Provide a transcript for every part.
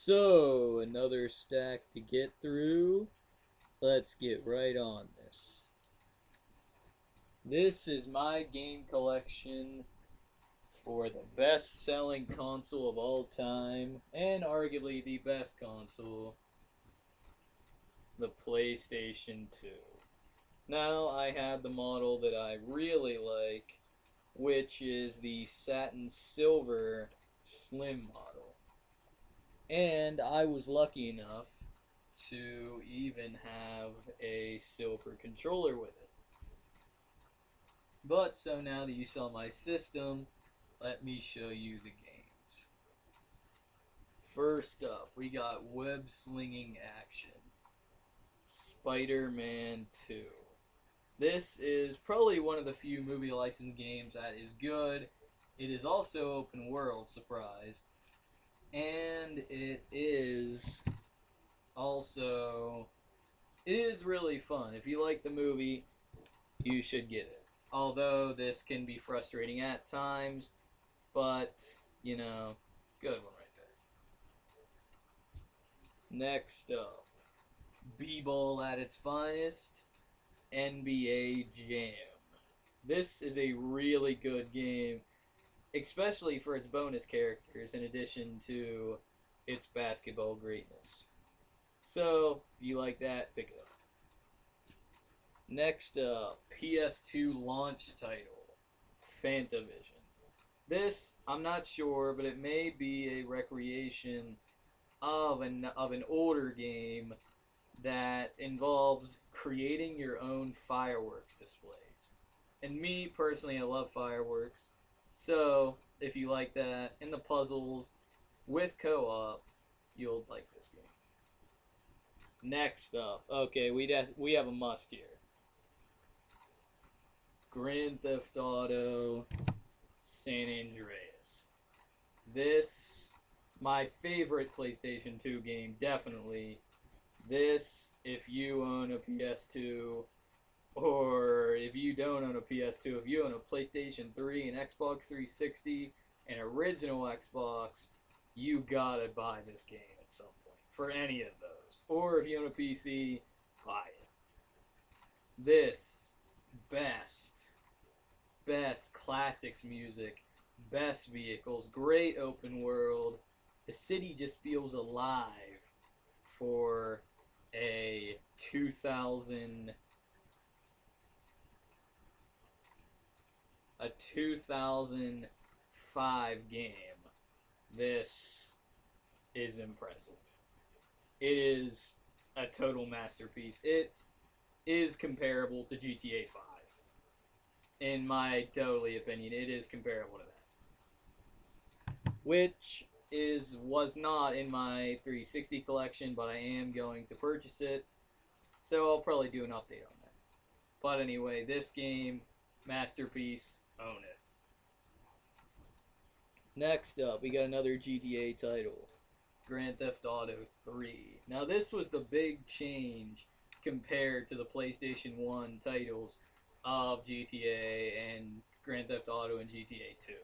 So, another stack to get through. Let's get right on this. This is my game collection for the best selling console of all time, and arguably the best console, the PlayStation 2. Now, I have the model that I really like, which is the satin silver slim model. And I was lucky enough to even have a silver controller with it. But so now that you saw my system, let me show you the games. First up, we got web slinging action. Spider-Man 2. This is probably one of the few movie licensed games that is good. It is also open world, surprise. And it is also, it is really fun. If you like the movie, you should get it. Although this can be frustrating at times, but, you know, good one right there. Next up, B-Ball at its finest, NBA Jam. This is a really good game, especially for its bonus characters in addition to its basketball greatness. So, if you like that, pick it up. Next up, ps2 launch title, Fantavision. This, I'm not sure, but it may be a recreation of an older game that involves creating your own fireworks displays. And me, personally, I love fireworks. So, if you like that, and the puzzles, with co-op, you'll like this game. Next up, okay, we have a must here. Grand Theft Auto San Andreas. This, my favorite PlayStation 2 game, definitely. This, if you own a PS2, or if you don't own a PS2, if you own a PlayStation 3, an Xbox 360, an original Xbox, you gotta buy this game at some point, for any of those. Or if you own a PC, buy it. This, best classics music, best vehicles, great open world. The city just feels alive for a 2005 game. This is impressive. It is a total masterpiece. It is comparable to GTA 5. In my totally opinion, it is comparable to that. Which was not in my 360 collection, but I am going to purchase it. So I'll probably do an update on that. But anyway, this game, masterpiece, own it. Next up, we got another GTA title, Grand Theft Auto 3. Now this was the big change compared to the PlayStation 1 titles of GTA and Grand Theft Auto and GTA 2.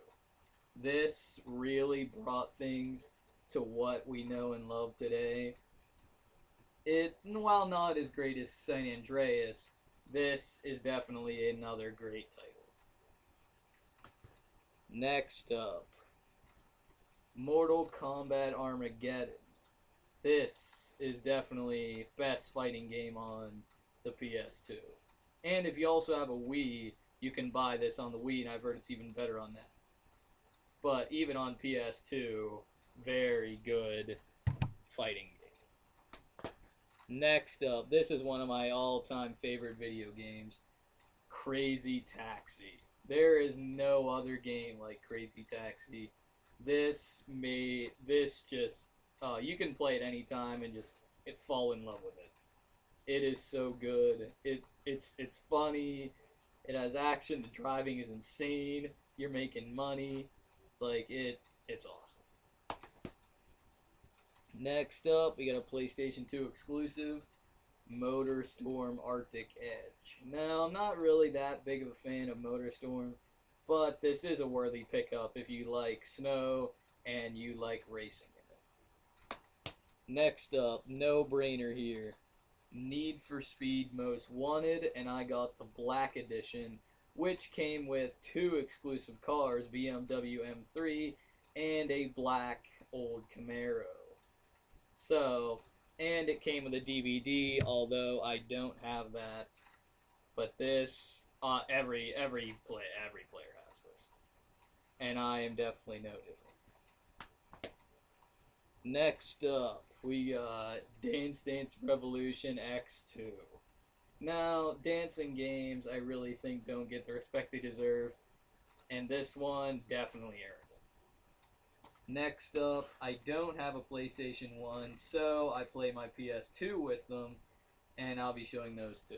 This really brought things to what we know and love today. It, while not as great as San Andreas, this is definitely another great title. Next up, Mortal Kombat Armageddon. This is definitely best fighting game on the PS2. And if you also have a Wii, you can buy this on the Wii, and I've heard it's even better on that. But even on PS2, very good fighting game. Next up, this is one of my all-time favorite video games, Crazy Taxi. There is no other game like Crazy Taxi. You can play it anytime and just fall in love with it. It is so good. It's funny. It has action. The driving is insane. You're making money. It's awesome. Next up, we got a PlayStation 2 exclusive, MotorStorm Arctic Edge. Now, I'm not really that big of a fan of MotorStorm, but this is a worthy pickup if you like snow and you like racing in it. Next up, no brainer here. Need for Speed Most Wanted, and I got the Black Edition, which came with two exclusive cars, BMW M3 and a black old Camaro. So, and it came with a DVD, although I don't have that. But this, every player has this, and I am definitely no different. Next up, we got Dance Dance Revolution X2. Now, dancing games, I really think don't get the respect they deserve, and this one definitely earned it. Next up, I don't have a PlayStation 1, so I play my PS2 with them, and I'll be showing those too.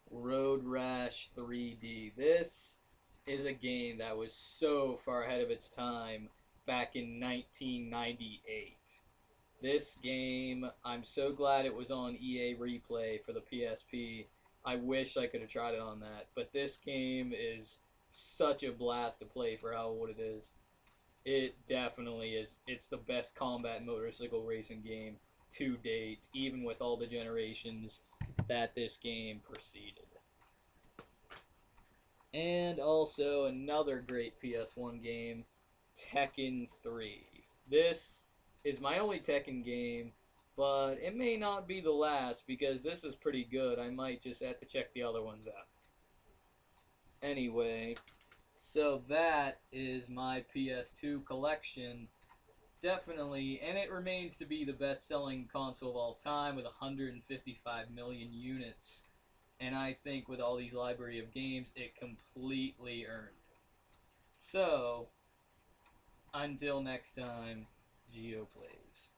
Road Rash 3D. This is a game that was so far ahead of its time back in 1998. This game, I'm so glad it was on EA Replay for the PSP. I wish I could have tried it on that, but this game is such a blast to play for how old it is. It definitely is. It's the best combat motorcycle racing game to date, even with all the generations that this game preceded. And also another great PS1 game, Tekken 3. This is my only Tekken game, but it may not be the last because this is pretty good. I might just have to check the other ones out. Anyway, so that is my PS2 collection. Definitely, and it remains to be the best-selling console of all time with 155 million units. And I think with all these library of games, it completely earned it. So, until next time, Geo plays.